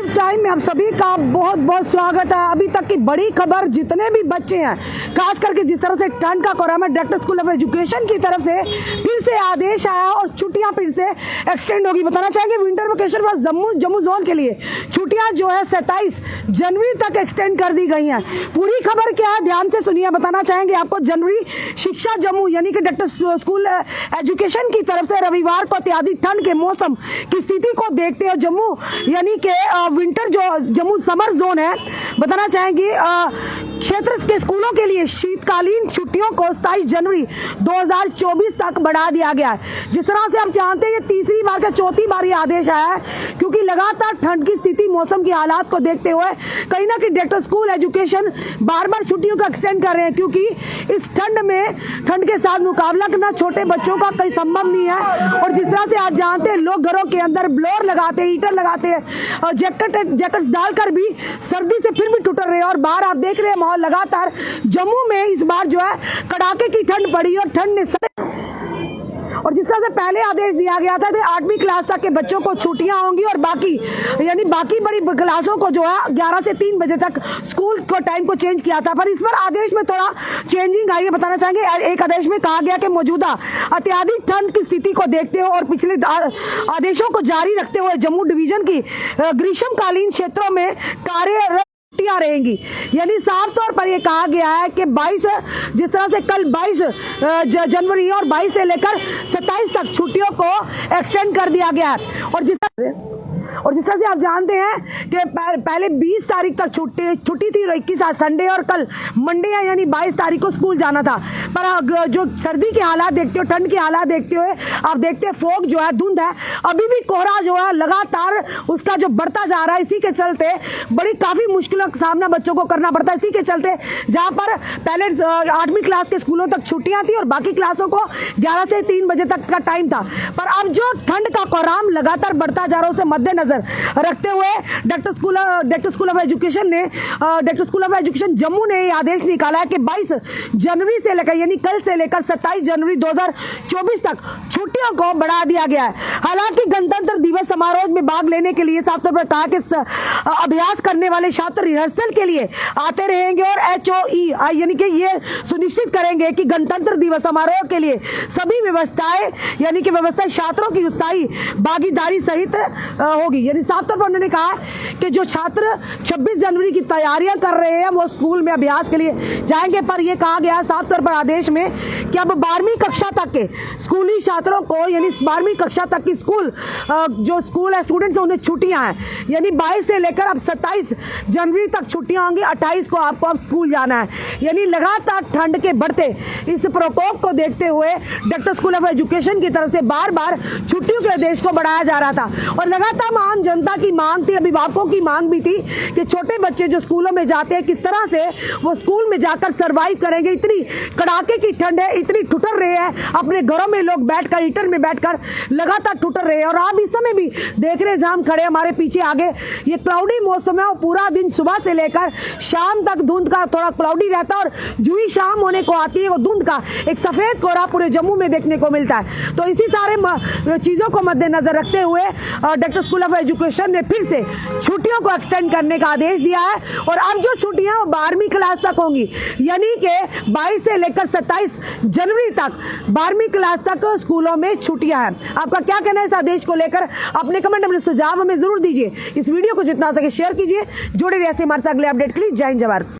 Shift time में आप सभी का बहुत बहुत स्वागत है। अभी तक की बड़ी खबर, जितने भी बच्चे हैं, खास करके जिस तरह से ठंड का कोहरा में डायरेक्टर स्कूल ऑफ एजुकेशन की तरफ से फिर से आदेश आया और छुट्टियां फिर से एक्सटेंड होगी। बताना चाहेंगे विंटर वेकेशन पर जम्मू जोन के लिए छुट्टियां जो है 27 जनवरी तक एक्सटेंड कर दी गई हैं। पूरी खबर क्या है, ध्यान से सुनिए। बताना चाहेंगे आपको जनवरी शिक्षा जम्मू यानी कि डायरेक्टर स्कूल एजुकेशन की तरफ से रविवार को अत्यधिक ठंड के मौसम की स्थिति को देखते हुए जम्मू यानी कि विंटर जो जम्मू समर जोन है, बताना चाहेंगे क्षेत्र के स्कूलों के लिए शीतकालीन छुट्टियों को 27 जनवरी 2024 तक बढ़ा दिया गया है। जिस तरह से हम जानते हैं ये तीसरी बार का चौथी बार ये आदेश आया है, क्योंकि लगातार ठंड की स्थिति, मौसम की हालात को देखते हुए कहीं ना कहीं डायरेक्टर स्कूल एजुकेशन बार बार छुट्टियों को एक्सटेंड कर रहे हैं, क्योंकि इस ठंड के साथ मुकाबला करना छोटे बच्चों का कहीं संभव नहीं है। और जिस तरह से आप जानते हैं लोग घरों के अंदर ब्लोअर लगाते हैं, हीटर लगाते हैं और जैकेट्स डालकर भी सर्दी से फिर भी टुटर रहे हैं। और बाहर आप देख रहे हैं माहौल लगातार जम्मू में इस बार जो है कड़ाके की ठंड पड़ी और ठंड ने और जिस तरह से पहले आदेश दिया गया था कि 8वीं क्लास तक के बच्चों को छुट्टियां होंगी और बाकी बड़ी क्लासों को जो है 11 से 3 बजे तक स्कूल को टाइम को चेंज किया था। पर इस बार आदेश में थोड़ा चेंजिंग आई है। बताना चाहेंगे एक आदेश में कहा गया कि मौजूदा अत्यधिक ठंड की स्थिति को देखते हुए और पिछले आदेशों को जारी रखते हुए जम्मू डिवीजन की ग्रीष्मकालीन क्षेत्रों में कार्यरत रहेंगी। यानी साफ तौर पर यह कहा गया है कि 22 जिस तरह से कल 22 जनवरी और 22 से लेकर 27 तक छुट्टियों को एक्सटेंड कर दिया गया है। और जिस तरह से आप जानते हैं कि पहले 20 तारीख तक छुट्टी थी, 21 आज संडे और कल मंडे है, यानी 22 तारीख को स्कूल जाना था। पर जो सर्दी के हालात देखते हो, ठंड के हालात देखते हुए आप देखते हैं फॉग जो है, धुंध है, अभी भी कोहरा जो है लगातार उसका जो बढ़ता जा रहा है। इसी के चलते काफी मुश्किलों का सामना बच्चों को करना पड़ता है। इसी के चलते जहाँ पर पहले 8वीं क्लास के स्कूलों तक छुट्टियां थी और बाकी क्लासों को 11 से 3 बजे तक का टाइम था, पर अब जो ठंड का कोहराम लगातार बढ़ता जा रहा है उसे मद्देनजर रखते हुए director school of education Jammu ने यह आदेश निकाला है कि 22 जनवरी से लेकर यानी कल से लेकर 27 जनवरी 2024 तक छुट्टियों को बढ़ा दिया गया है। हालांकि गणतंत्र दिवस समारोह में भाग लेने के लिए साफ तौर पर कहा कि अभ्यास करने वाले छात्र रिहर्सल के लिए आते रहेंगे और HOE यानी कि ये सुनिश्चित करेंगे कि गणतंत्र दिवस समारोह के लिए सभी व्यवस्थाएं यानी कि व्यवस्थाएं छात्रों की उत्साही भागीदारी सहित होगी। यानी साफ तौर पर उन्होंने कहा कि जो छात्र 26 जनवरी की तैयारियां कर रहे हैं वो स्कूल में अभ्यास के लिए जाएंगे। पर यह कहा गया साफ तौर पर आदेश में कि अब 12वीं कक्षा तक के स्कूली छात्रों को यानी 12वीं कक्षा तक की जो स्कूल है स्टूडेंट्स उन्हें छुट्टियां हैं, यानी 22 से लेकर अब 27 जनवरी तक छुट्टियां होंगी। 28 को आपको अब स्कूल जाना है। यानी लगातार ठंड के बढ़ते इस प्रकोप को देखते हुए डायरेक्टर स्कूल ऑफ एजुकेशन की तरफ से बार बार छुट्टियों के आदेश को बढ़ाया जा रहा था। और लगातार आम जनता की मांग थी, अभिभावकों की मांग भी थी कि छोटे बच्चे जो स्कूलों में जाते हैं किस तरह से वो स्कूल में जाकर सरवाइव करेंगे। इतनी कड़ाके की ठंड है, इतनी ठुठर रहे हैं, अपने घरों में लोग बैठकर हीटर में बैठकर लगातार ठुठर रहे हैं। और आप इस समय भी देख रहे हैं जहां हम खड़े हमारे पीछे आगे ये क्लाउडी मौसम है और पूरा दिन सुबह से लेकर शाम तक धुंध का थोड़ा क्लाउडी रहता है और जो ही शाम होने को आती है वो धुंध का एक सफेद कोहरा पूरे जम्मू में देखने को मिलता है। तो इसी सारे चीजों को मद्देनजर रखते हुए डायरेक्टर स्कूल ऑफ एजुकेशन ने फिर से छुट्टियों को एक्सटेंड करने का आदेश दिया है। और अब जो छुट्टियां 12वीं क्लास तक होंगी, यानी कि 22 से लेकर 27 जनवरी तक 12वीं क्लास तक स्कूलों में छुट्टियां हैं। आपका क्या कहना है इस आदेश को लेकर? अपने कमेंट, अपने सुझाव हमें जरूर दीजिए। इस वीडियो को जितना हो सके शेयर कीजिए। जुड़े रहिए हमारे साथ अगले अपडेट के लिए। जय हिंद, जय भारत।